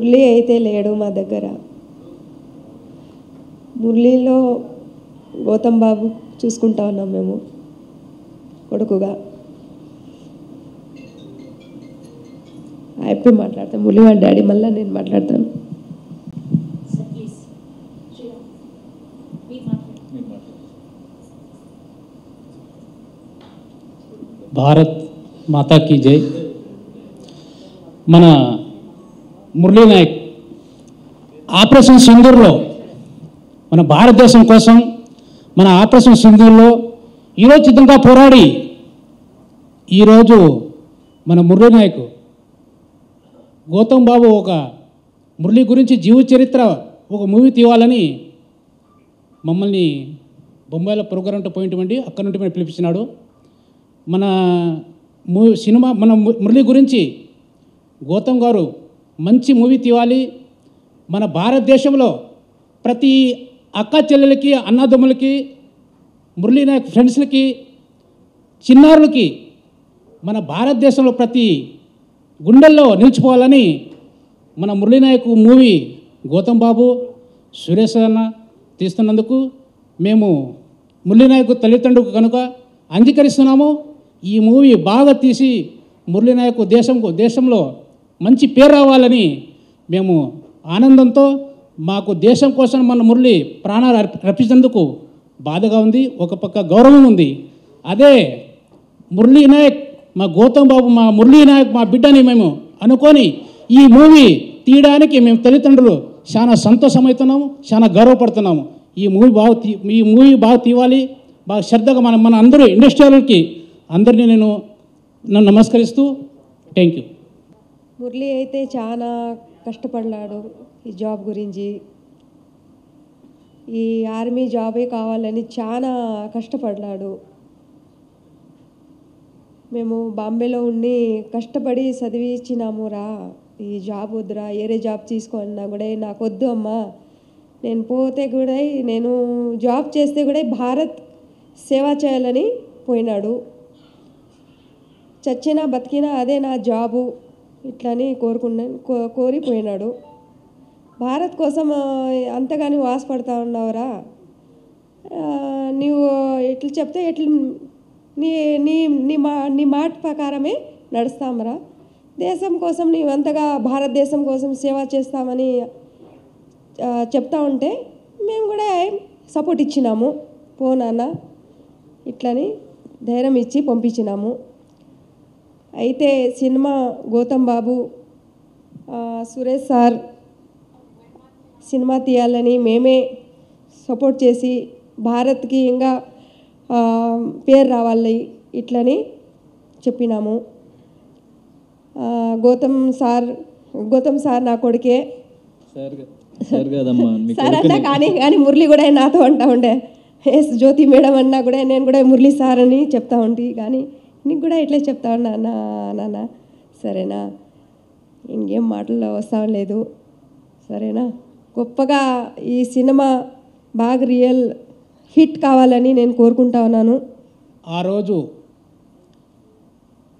మురళి అయితే లేడు మా దగ్గర. మురళిలో గౌతమ్ బాబు చూసుకుంటా ఉన్నాం మేము కొడుకుగా. అయిపోయి మాట్లాడతాను. మురళి వాళ్ళ డాడీ మళ్ళీ నేను మాట్లాడతాను. భారత్ మాతా కీ జై. మన మురళీ నాయక్ ఆపరేషన్ సింధూర్లో మన భారతదేశం కోసం మన ఆపరేషన్ సింధూర్లో ఈరోజు చిత్తంగా పోరాడి ఈరోజు మన మురళీ నాయక్ గౌతమ్ బాబు ఒక మురళి గురించి జీవిత చరిత్ర ఒక మూవీ తీయాలని మమ్మల్ని బొంబాయిలో ప్రోగ్రాంతో పోయింటమండి, అక్కడ నుండి మేము పిలిపించినాడు. మన సినిమా మన మురళి గురించి గౌతమ్ గారు మంచి మూవీ తీయాలి, మన భారతదేశంలో ప్రతి అక్క చెల్లెలకి అన్నదమ్ములకి మురళీ నాయక్ ఫ్రెండ్స్లకి చిన్నారులకి మన భారతదేశంలో ప్రతి గుండెల్లో నిలిచిపోవాలని మన మురళీ నాయక్ మూవీ గౌతమ్ బాబు సురేష్ అన్న తీస్తున్నందుకు మేము మురళీ నాయక్ తల్లిదండ్రులకు కనుక అంగీకరిస్తున్నాము. ఈ మూవీ బాగా తీసి మురళీ నాయక్ దేశంలో మంచి పేరు రావాలని మేము ఆనందంతో మాకు దేశం కోసం మన మురళి ప్రాణాలు అర్పించేందుకు బాధగా ఉంది, ఒక పక్క గౌరవం ఉంది. అదే మురళీ నాయక్ మా గౌతమ్ బాబు మా మురళీ నాయక్ మా బిడ్డని మేము అనుకొని ఈ మూవీ తీయడానికి మేము తల్లిదండ్రులు చాలా సంతోషమవుతున్నాము, చాలా గర్వపడుతున్నాము. ఈ మూవీ బాగా తీయాలి, బాగా శ్రద్ధగా మన అందరూ ఇండస్ట్రీలకి అందరినీ నన్ను నమస్కరిస్తూ థ్యాంక్ యూ. మురళి అయితే చాలా కష్టపడ్డాడు ఈ జాబ్ గురించి. ఈ ఆర్మీ జాబే కావాలని చాలా కష్టపడ్డాడు. మేము బాంబేలో ఉండి కష్టపడి చదివించినామురా, ఈ జాబ్ వద్దురా, వేరే జాబ్ తీసుకున్నా కూడా నాకు వద్దు అమ్మా, నేను పోతే కూడా నేను జాబ్ చేస్తే కూడా భారత్ సేవ చేయాలని పోయినాడు. చచ్చినా బతికినా అదే నా జాబు ఇట్లని కోరిపోయినాడు. భారత్ కోసం అంతగాని వాసపడతా ఉన్నావురా, నీవు ఎట్లు చెప్తే ఎట్లు నీ మాట ప్రకారమే నడుస్తామరా, దేశం కోసం నీవు అంతగా భారతదేశం కోసం సేవ చేస్తామని చెప్తా ఉంటే మేము కూడా సపోర్ట్ ఇచ్చినాము, పోనాన్న ఇట్లని ధైర్యం ఇచ్చి పంపించినాము. అయితే సినిమా గౌతమ్ బాబు సురేష్ సార్ సినిమా తీయాలని మేమే సపోర్ట్ చేసి భారత్కి ఇంకా పేరు రావాలి ఇట్లని చెప్పినాము. గౌతమ్ సార్ నా కొడుకే సార్ అన్నా, కానీ మురళి కూడా నాతో అంటా ఉండే, జ్యోతి మేడం అన్నా కూడా నేను కూడా మురళి సార్ అని చెప్తా ఉంటే, కానీ నీకు కూడా ఇట్లే చెప్తా ఉన్నా నాన్న, సరేనా, ఇంకేం మాటల్లో వస్తా లేదు, సరేనా. గొప్పగా ఈ సినిమా బాగా రియల్ హిట్ కావాలని నేను కోరుకుంటా ఉన్నాను. ఆ రోజు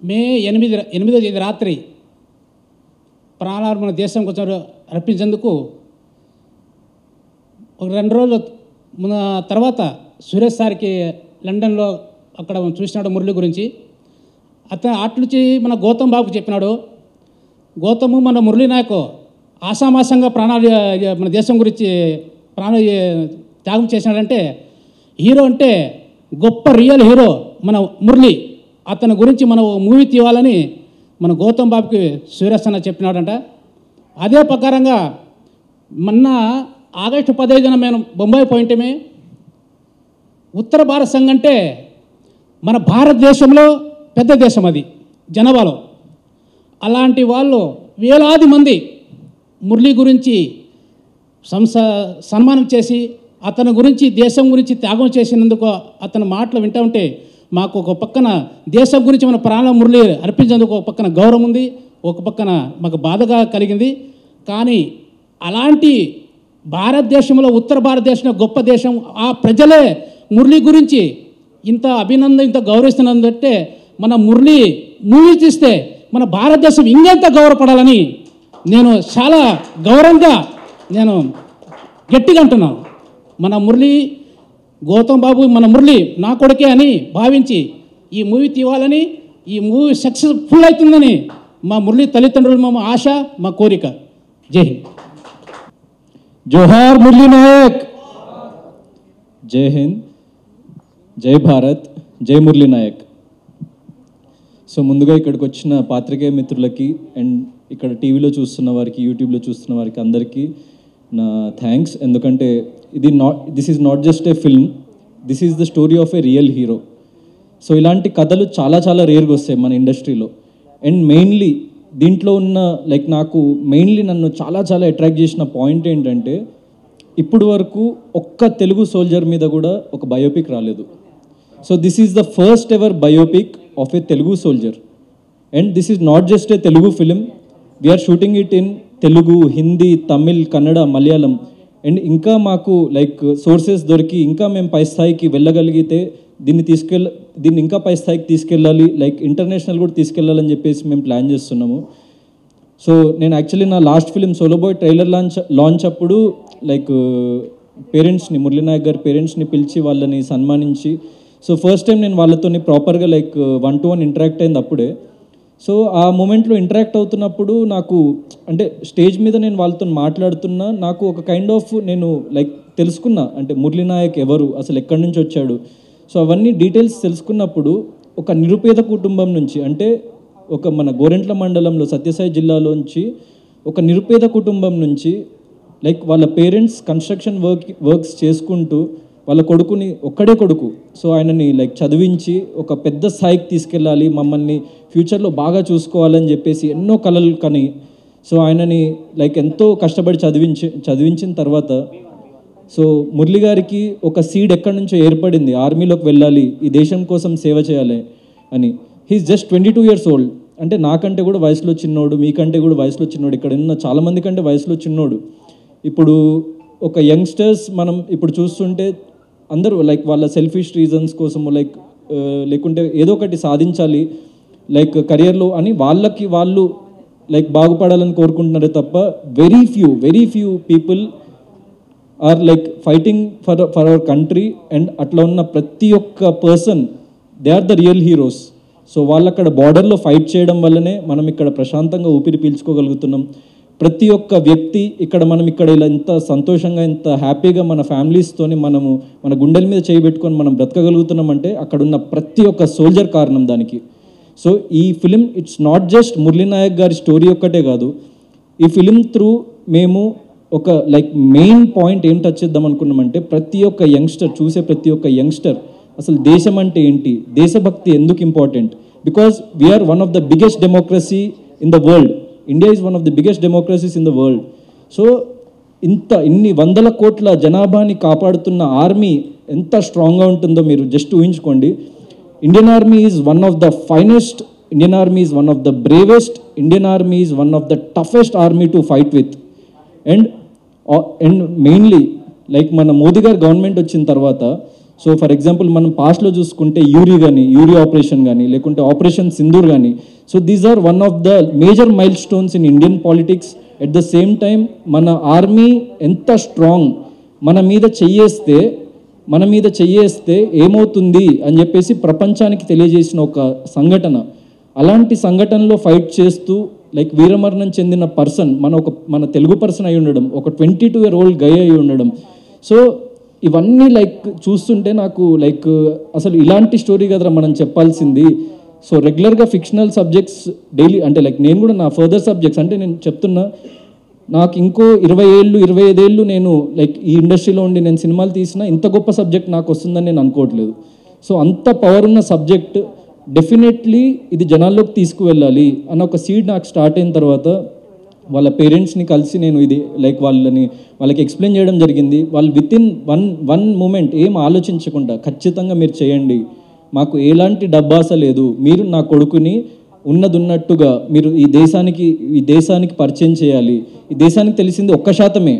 మే 8వ తేదీ రాత్రి ప్రాణాలు మన దేశం కోసం అర్పించేందుకు ఒక 2 రోజుల తర్వాత సురేష్ సార్కి లండన్లో అక్కడ చూసినాడు మురళి గురించి. అతను అట్లుంచి మన గౌతమ్ బాబుకి చెప్పినాడు. గౌతము మన మురళీ నాయక్ ఆసామాసంగా ప్రాణాలు మన దేశం గురించి ప్రాణాలు త్యాగం చేసినాడంటే, హీరో అంటే గొప్ప రియల్ హీరో మన మురళి, అతని గురించి మనం మూవీ తీయాలని మన గౌతమ్ బాబుకి సురేష్ అన్న చెప్పినాడంట. అదే ప్రకారంగా మొన్న ఆగస్టు 15న మేము బొంబాయి పోయింటమే. ఉత్తర భారత సంఘ్ అంటే మన భారతదేశంలో పెద్ద దేశం, అది జనాభాలో. అలాంటి వాళ్ళు వేలాది మంది మురళి గురించి సన్మానం చేసి అతని గురించి దేశం గురించి త్యాగం చేసినందుకు అతని మాటలు వింటూ ఉంటే మాకు ఒక పక్కన దేశం గురించి మన ప్రాణ మురళి అర్పించేందుకు ఒక పక్కన గౌరవం ఉంది, ఒక పక్కన మాకు బాధగా కలిగింది. కానీ అలాంటి భారతదేశంలో ఉత్తర భారతదేశంలో గొప్ప దేశం, ఆ ప్రజలే మురళి గురించి ఇంత అభినందన ఇంత గౌరవిస్తున్నందంటే మన మురళి మూవీ తీస్తే మన భారతదేశం ఇంకెంత గౌరవపడాలని నేను చాలా గౌరవంగా నేను గట్టిగా అంటున్నాను. మన మురళి గౌతమ్ బాబు మన మురళి నా కొడుకే అని భావించి ఈ మూవీ తీయాలని, ఈ మూవీ సక్సెస్ఫుల్ అవుతుందని మా మురళి తల్లిదండ్రులు మా ఆశ, మా కోరిక. జై హింద్. జోహార్ మురళీ నాయక్. జై హింద్, జై భారత్, జై మురళీ నాయక్. సో ముందుగా ఇక్కడికి వచ్చిన పాత్రికేయ మిత్రులకి అండ్ ఇక్కడ టీవీలో చూస్తున్న వారికి, యూట్యూబ్లో చూస్తున్న వారికి అందరికీ నా థ్యాంక్స్. ఎందుకంటే this is not just a film, this is the story of A real hero. So ఇలాంటి కథలు చాలా చాలా రేర్గా వస్తాయి మన ఇండస్ట్రీలో. అండ్ మెయిన్లీ దీంట్లో ఉన్న నాకు మెయిన్లీ నన్ను చాలా చాలా అట్రాక్ట్ చేసిన పాయింట్ ఏంటంటే, ఇప్పుడు వరకు ఒక్క తెలుగు సోల్జర్ మీద కూడా ఒక బయోపిక్ రాలేదు. So this is the first ever biopic of a Telugu soldier. And this is not just a Telugu film, we're shooting it in Telugu, Hindi, Tamil, Kannada, Malayalam. అండ్ ఇంకా మాకు సోర్సెస్ దొరికి ఇంకా మేము పై స్థాయికి వెళ్ళగలిగితే దీన్ని ఇంకా పై స్థాయికి తీసుకెళ్ళాలి, ఇంటర్నేషనల్ కూడా తీసుకెళ్ళాలని చెప్పేసి మేము ప్లాన్ చేస్తున్నాము. సో నేను యాక్చువల్లీ నా last film solo boy trailer launch అప్పుడు పేరెంట్స్ని, మురళీ నాయక్ గారి పేరెంట్స్ని పిలిచి వాళ్ళని సన్మానించి, సో ఫస్ట్ టైం నేను వాళ్ళతో ప్రాపర్గా 1-to-1 ఇంటరాక్ట్ అయింది అప్పుడే. సో ఆ మూమెంట్లో ఇంటరాక్ట్ అవుతున్నప్పుడు నాకు అంటే స్టేజ్ మీద నేను వాళ్ళతో మాట్లాడుతున్నా, నాకు ఒక కైండ్ ఆఫ్ నేను తెలుసుకున్నా అంటే మురళీ నాయక్ ఎవరు, అసలు ఎక్కడి నుంచి వచ్చాడు. సో అవన్నీ డీటెయిల్స్ తెలుసుకున్నప్పుడు ఒక నిరుపేద కుటుంబం నుంచి, అంటే మన గోరెంట్ల మండలంలో సత్యసాయి జిల్లాలోంచి ఒక నిరుపేద కుటుంబం నుంచి వాళ్ళ పేరెంట్స్ కన్స్ట్రక్షన్ వర్క్స్ చేసుకుంటూ వాళ్ళ కొడుకుని, ఒక్కడే కొడుకు, సో ఆయనని చదివించి ఒక పెద్ద స్థాయికి తీసుకెళ్ళాలి, మమ్మల్ని ఫ్యూచర్లో బాగా చూసుకోవాలని చెప్పేసి ఎన్నో కలలు కని, సో ఆయనని ఎంతో కష్టపడి చదివించిన తర్వాత సో మురళి గారికి ఒక సీడ్ ఎక్కడి నుంచో ఏర్పడింది, ఆర్మీలోకి వెళ్ళాలి, ఈ దేశం కోసం సేవ చేయాలి అని. He's just 22 years old. అంటే నాకంటే కూడా వయసులో చిన్నోడు, మీకంటే కూడా వయసులో చిన్నోడు, ఇక్కడ ఉన్న చాలామంది కంటే వయసులో చిన్నోడు. ఇప్పుడు ఒక యంగ్స్టర్స్ మనం ఇప్పుడు చూస్తుంటే అందరూ వాళ్ళ సెల్ఫిష్ రీజన్స్ కోసము లేకుంటే ఏదో ఒకటి సాధించాలి కెరియర్లో అని వాళ్ళకి వాళ్ళు బాగుపడాలని కోరుకుంటున్నారే తప్ప very few people are fighting for our country. And అట్లా ఉన్న ప్రతి ఒక్క person they are the real heroes. So వాళ్ళు అక్కడ బార్డర్లో ఫైట్ చేయడం వల్లనే మనం ఇక్కడ ప్రశాంతంగా ఊపిరి పీల్చుకోగలుగుతున్నాం. ప్రతి ఒక్క వ్యక్తి మనం ఇక్కడ ఇలా ఇంత సంతోషంగా, ఇంత హ్యాపీగా మన ఫ్యామిలీస్తోని మనము మన గుండెల మీద చేయబెట్టుకొని మనం బ్రతకగలుగుతున్నామంటే అక్కడున్న ప్రతి ఒక్క సోల్జర్ కారణం దానికి. సో ఈ film it's not just Murali Naik గారి స్టోరీ ఒక్కటే కాదు. ఈ ఫిలిం త్రూ మేము ఒక మెయిన్ పాయింట్ ఏం టచ్ చేద్దాం అనుకున్నామంటే, ప్రతి ఒక్క యంగ్స్టర్ చూసే ప్రతి ఒక్క యంగ్స్టర్ అసలు దేశం అంటే ఏంటి, దేశభక్తి ఎందుకు important. Because we're one of the biggest democracy in the world. India is one of the biggest democracies in the world. So ఇన్ని 100 కోట్ల జనాభాని కాపాడుతున్న ఆర్మీ ఎంత స్ట్రాంగ్గా ఉంటుందో మీరు జస్ట్ ఊహించుకోండి. Indian army is one of the finest, Indian army is one of the bravest, Indian army is one of the toughest army to fight with. And mainly మన మోదీ గారు గవర్నమెంట్ వచ్చిన తర్వాత, సో ఫర్ ఎగ్జాంపుల్ మనం పాస్ట్లో చూసుకుంటే Uri operation కానీ లేకుంటే operation Sindoor కానీ, so these are one of the major milestones in Indian politics. At the same time మన ఆర్మీ ఎంత స్ట్రాంగ్, మన మీద చెయ్యేస్తే ఏమవుతుంది అని చెప్పేసి ప్రపంచానికి తెలియజేసిన ఒక సంఘటన. అలాంటి సంఘటనలో ఫైట్ చేస్తూ వీరమరణం చెందిన పర్సన్ మన తెలుగు పర్సన్ అయి ఉండడం, ఒక 22-year-old గై అయి ఉండడం. సో ఇవన్నీ చూస్తుంటే నాకు అసలు ఇలాంటి స్టోరీ కదరా మనం చెప్పాల్సింది. సో రెగ్యులర్గా ఫిక్షనల్ సబ్జెక్ట్స్ డైలీ అంటే నేను కూడా నా ఫర్దర్ సబ్జెక్ట్స్ అంటే నేను చెప్తున్నా, నాకు ఇంకో 25 ఏళ్ళు నేను ఈ ఇండస్ట్రీలో ఉండి నేను సినిమాలు తీసినా ఇంత గొప్ప సబ్జెక్ట్ నాకు వస్తుందని నేను అనుకోవట్లేదు. సో అంత పవర్ ఉన్న సబ్జెక్ట్ డెఫినెట్లీ ఇది జనాల్లోకి తీసుకువెళ్ళాలి అన్న ఒక సీడ్ నాకు స్టార్ట్ అయిన తర్వాత వాళ్ళ పేరెంట్స్ని కలిసి నేను ఇది వాళ్ళకి ఎక్స్ప్లెయిన్ చేయడం జరిగింది. వాళ్ళు వితిన్ వన్ మూమెంట్ ఏం ఆలోచించకుండా ఖచ్చితంగా మీరు చేయండి, మాకు ఎలాంటి డబ్బాస లేదు, మీరు నా కొడుకుని ఉన్నట్టుగా మీరు ఈ దేశానికి పరిచయం చేయాలి. ఈ దేశానికి తెలిసింది 1%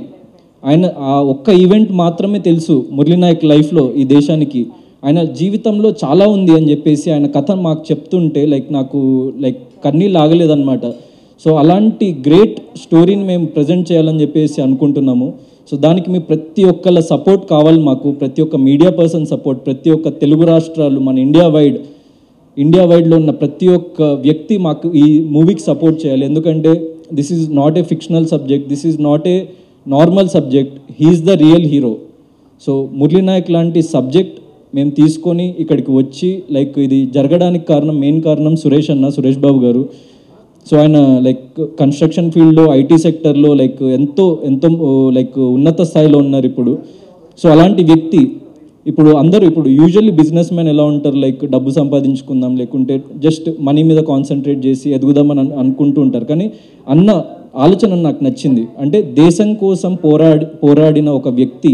ఆయన ఆ ఒక్క ఈవెంట్ మాత్రమే తెలుసు మురళీ నాయక్ లైఫ్లో. ఈ దేశానికి ఆయన జీవితంలో చాలా ఉంది అని చెప్పేసి ఆయన కథ మాకు చెప్తుంటే నాకు కన్నీళ్ళు ఆగలేదన్నమాట. సో అలాంటి గ్రేట్ స్టోరీని మేము ప్రజెంట్ చేయాలని చెప్పేసి అనుకుంటున్నాము. సో దానికి మీ ప్రతి ఒక్కళ్ళ సపోర్ట్ కావాలి మాకు, ప్రతి ఒక్క మీడియా పర్సన్ సపోర్ట్, ప్రతి ఒక్క తెలుగు రాష్ట్రాలు, మన ఇండియా వైడ్లో ఉన్న ప్రతి ఒక్క వ్యక్తి మాకు ఈ మూవీకి సపోర్ట్ చేయాలి. ఎందుకంటే this is not a fictional subject, this is not a normal subject, he's the real hero. So Murali Naik లాంటి సబ్జెక్ట్ మేము తీసుకొని ఇక్కడికి వచ్చి లైక్ ఇది జరగడానికి మెయిన్ కారణం సురేష్ బాబు గారు. సో ఆయన లైక్ కన్స్ట్రక్షన్ ఫీల్డ్లో, ఐటీ సెక్టర్లో లైక్ ఎంతో లైక్ ఉన్నత స్థాయిలో ఉన్నారు ఇప్పుడు. సో అలాంటి వ్యక్తి ఇప్పుడు యూజువల్లీ బిజినెస్ మ్యాన్ ఎలా ఉంటారు, లైక్ డబ్బు సంపాదించుకుందాం లేకుంటే జస్ట్ మనీ మీద కాన్సన్ట్రేట్ చేసి ఎదుగుదామని అనుకుంటూ ఉంటారు. కానీ అన్న ఆలోచన నాకు నచ్చింది. అంటే దేశం కోసం పోరాడిన ఒక వ్యక్తి,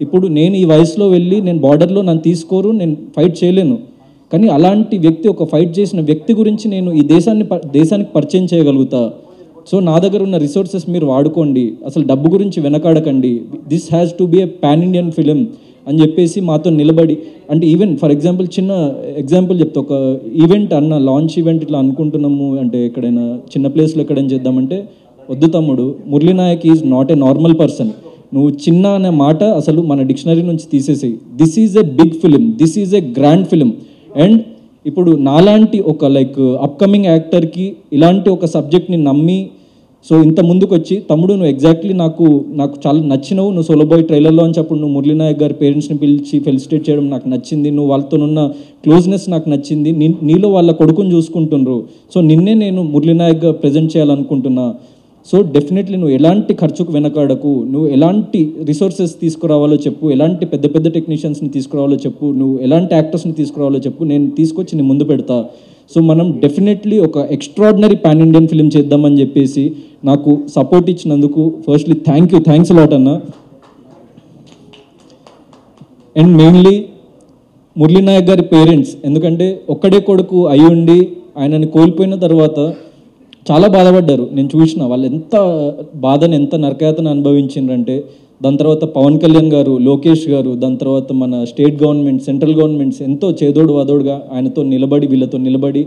ఇప్పుడు నేను ఈ వయసులో వెళ్ళి నేను బార్డర్లో నన్ను తీసుకోరు, నేను ఫైట్ చేయలేను. కానీ అలాంటి వ్యక్తి, ఒక ఫైట్ చేసిన వ్యక్తి గురించి నేను ఈ దేశానికి పరిచయం చేయగలుగుతా. సో నా దగ్గర ఉన్న రిసోర్సెస్ మీరు వాడుకోండి, అసలు డబ్బు గురించి వెనకాడకండి, this has to be a pan Indian film అని చెప్పేసి మాతో నిలబడి, అంటే ఈవెన్ ఫర్ ఎగ్జాంపుల్ చిన్న ఎగ్జాంపుల్ చెప్తా, ఒక ఈవెంట్ లాంచ్ ఈవెంట్ ఇట్లా అనుకుంటున్నాము అంటే ఎక్కడైనా చిన్న ప్లేస్లో ఎక్కడైనా చేద్దామంటే, వద్దు తమ్ముడు, Murali Nayak is not a normal person, నువ్వు చిన్న అనే మాట అసలు మన డిక్షనరీ నుంచి తీసేసేయి. This is a big film, this is a grand film. And ఇప్పుడు నాలాంటి ఒక లైక్ అప్కమింగ్ యాక్టర్కి ఇలాంటి ఒక సబ్జెక్ట్ని నమ్మి సో ఇంత ముందుకు వచ్చి, తమ్ముడు నువ్వు ఎగ్జాక్ట్లీ నాకు చాలా నచ్చినవు, నువ్వు సోలోబాయ్ ట్రైలర్లో అని చెప్పు, నువ్వు మురళీ నాయక్ గారి పేరెంట్స్ని పిలిచి ఫెలిసిటేట్ చేయడం నాకు నచ్చింది, నువ్వు వాళ్ళతోనున్న క్లోజ్నెస్ నాకు నచ్చింది, నీలో వాళ్ళ కొడుకుని చూసుకుంటున్నారు, సో నిన్నే నేను మురళీ నాయక్గా ప్రజెంట్ చేయాలనుకుంటున్నా. సో డెఫినెట్లీ నువ్వు ఎలాంటి ఖర్చుకు వెనకాడకు, నువ్వు ఎలాంటి రిసోర్సెస్ తీసుకురావాలో చెప్పు, ఎలాంటి పెద్ద టెక్నీషియన్స్ని తీసుకురావాలో చెప్పు, నువ్వు ఎలాంటి యాక్టర్స్ని తీసుకురావాలో చెప్పు, నేను తీసుకొచ్చి నీ ముందు పెడతా. సో మనం డెఫినెట్లీ ఒక ఎక్స్ట్రాడినరీ పాన్ ఇండియన్ ఫిలిం చేద్దామని చెప్పేసి నాకు సపోర్ట్ ఇచ్చినందుకు ఫస్ట్లీ థ్యాంక్స్ లాట్ అన్న. అండ్ మెయిన్లీ మురళీ నాయక్ గారి పేరెంట్స్, ఎందుకంటే ఒక్కడే కొడుకు అయి ఉండి ఆయనని కోల్పోయిన తర్వాత చాలా బాధపడ్డారు. నేను చూసిన వాళ్ళు ఎంత బాధని, ఎంత నరకయాతను అనుభవించిండ్రంటే, దాని తర్వాత పవన్ కళ్యాణ్ గారు, లోకేష్ గారు, దాని తర్వాత మన స్టేట్ గవర్నమెంట్, సెంట్రల్ గవర్నమెంట్స్ ఎంతో చేదోడు వాదోడుగా ఆయనతో వీళ్ళతో నిలబడి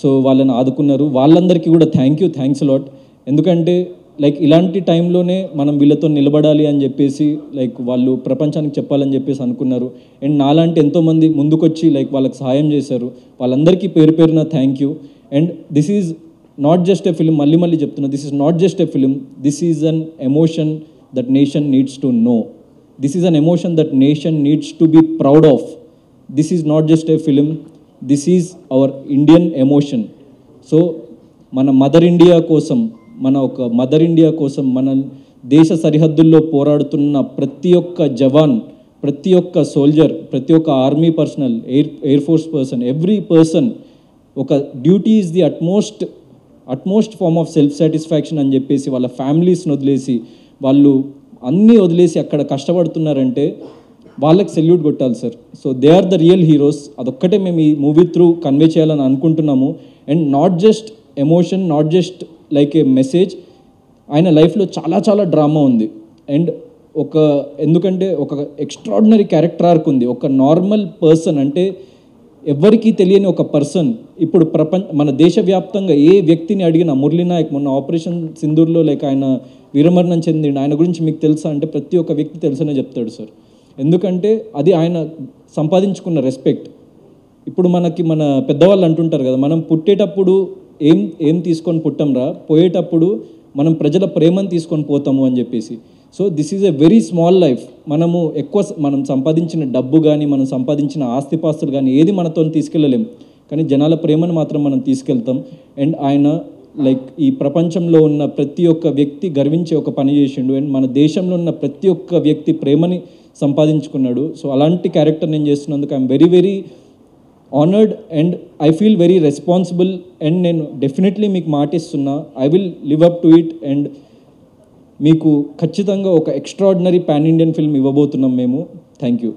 సో వాళ్ళని ఆదుకున్నారు. వాళ్ళందరికీ కూడా థ్యాంక్స్ లాట్. ఎందుకంటే లైక్ ఇలాంటి టైంలోనే మనం వీళ్ళతో నిలబడాలి అని చెప్పేసి లైక్ వాళ్ళు ప్రపంచానికి చెప్పాలని చెప్పేసి అనుకున్నారు. అండ్ నాలాంటి ఎంతోమంది ముందుకొచ్చి లైక్ వాళ్ళకి సహాయం చేశారు. వాళ్ళందరికీ పేరున thank you. And this is not just a film, మళ్ళీ చెప్తున్నా, this is not just a film, this is an emotion that nation needs to know, this is an emotion that nation needs to be proud of. This is not just a film, this is our Indian emotion. So మన mother India కోసం మన దేశ సరిహద్దుల్లో పోరాడుతున్న ప్రతి ఒక్క జవాన్, ప్రతి ఒక్క సోల్జర్, ప్రతి ఒక్క army personnel, air force person, every person ఒక duty is the utmost form of self satisfaction అని చెప్పేసి వాళ్ళ ఫ్యామిలీస్ని వదిలేసి, వాళ్ళు అన్నీ వదిలేసి అక్కడ కష్టపడుతున్నారంటే వాళ్ళకి సెల్యూట్ కొట్టాలి sir. So they are the real heroes. అదొక్కటే మేము ఈ మూవీ త్రూ కన్వే చేయాలని అనుకుంటున్నాము. And not just emotion, not just like a message, ఆయన లైఫ్లో చాలా డ్రామా ఉంది. అండ్ ఎందుకంటే ఒక ఎక్స్ట్రాడినరీ క్యారెక్టర్ ఆర్క్ ఉంది. ఒక నార్మల్ పర్సన్ అంటే ఎవరికీ తెలియని ఒక పర్సన్ ఇప్పుడు మన దేశవ్యాప్తంగా ఏ వ్యక్తిని అడిగినా, మురళీ నాయక్ మొన్న ఆపరేషన్ సింధూర్లో లైక్ ఆయన వీరమరణం చెందిండు, ఆయన గురించి మీకు తెలుసా అంటే ప్రతి ఒక్క వ్యక్తి తెలుసనే చెప్తాడు సార్. ఎందుకంటే అది ఆయన సంపాదించుకున్న రెస్పెక్ట్. ఇప్పుడు మన పెద్దవాళ్ళు అంటుంటారు కదా, మనం పుట్టేటప్పుడు ఏం తీసుకొని పుట్టంరా, పోయేటప్పుడు మనం ప్రజల ప్రేమను తీసుకొని పోతాము అని చెప్పేసి. So this is a very small life. మనం సంపాదించిన డబ్బు కానీ, మనం సంపాదించిన ఆస్తిపాస్తులు కానీ ఏది మనతో తీసుకెళ్ళలేం, కానీ జనాల ప్రేమను మాత్రం మనం తీసుకెళ్తాం. అండ్ ఆయన లైక్ ఈ ప్రపంచంలో ఉన్న ప్రతి ఒక్క వ్యక్తి గర్వించే ఒక పని చేసిండు. అండ్ మన దేశంలో ఉన్న ప్రతి ఒక్క వ్యక్తి ప్రేమని సంపాదించుకున్నాడు. సో అలాంటి క్యారెక్టర్ నేను చేస్తున్నందుకు I'm very honoured and I feel very responsible. And నేను డెఫినెట్లీ మీకు మాటిస్తున్నా, I will live up to it. And మీకు ఖచ్చితంగా ఒక ఎక్స్ట్రాడినరీ పాన్ ఇండియన్ ఫిల్మ్ ఇవ్వబోతున్నాం మేము. Thank you.